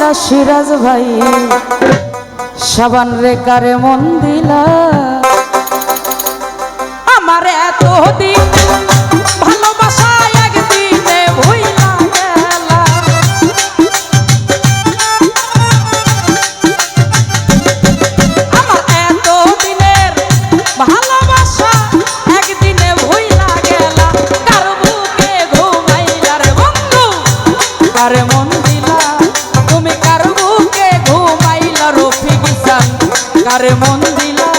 ঘুমাইলা সিরাজ ভাই সাবান রে কারে মন দিলা আমার এতদিন ভালোবাসা একদিনে ভুইলা গেলা আমার এতদিনের ভালোবাসা একদিনে ভুইলা গেলা কার বুকে ঘুমাইলা রে বন্ধু কারে মন দিলা তুমি কার বুকে ঘুমাইলা রফিক ইসান কারে মন দিলা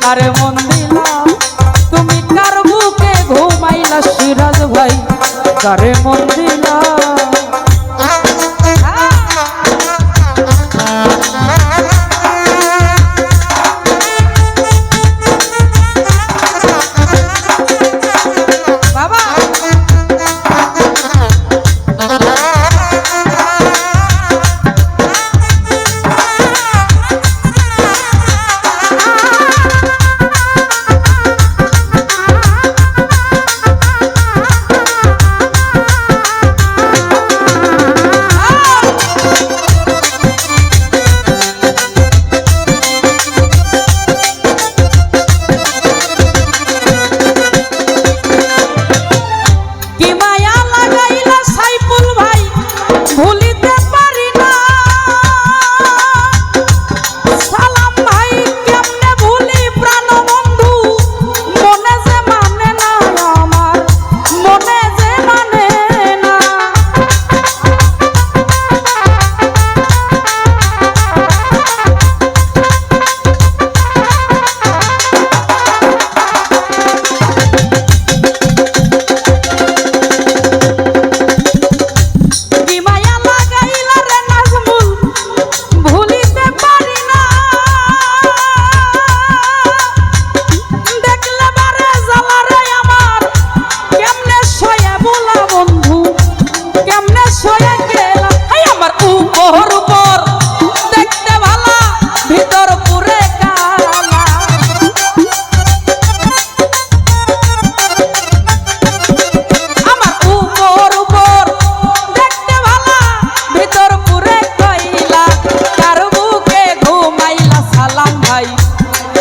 কারে মন দিলা তুমি কার বুকে ঘুমাইলা সিরাজ ভাই কারে মন দিলা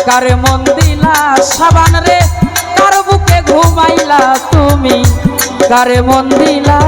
কারে মন দিলা সাবান রে কার বুকে ঘুমাইলা তুমি কারে মন দিলা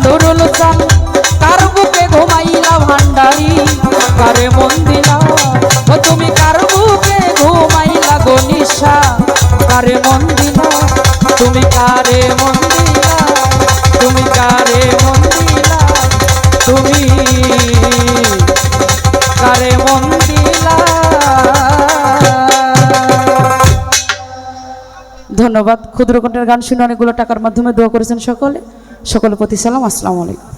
নুরুল চান কার বুকে ঘুমাইলা ভান্ডারি কারে মন দিলা ও তুমি কার বুকে ঘুমাইলা গো নিশা কারে মন দিলা তুমি কারে মন দিলা তুমি কারে মন দিলা তুমি কারে মন দিলা। ধন্যবাদ। ক্ষুদ্র কণ্ঠের গান শুনে অনেকগুলো টাকার মাধ্যমে দোয়া করেছেন সকলের প্রতি সালাম। আসসালামু আলাইকুম।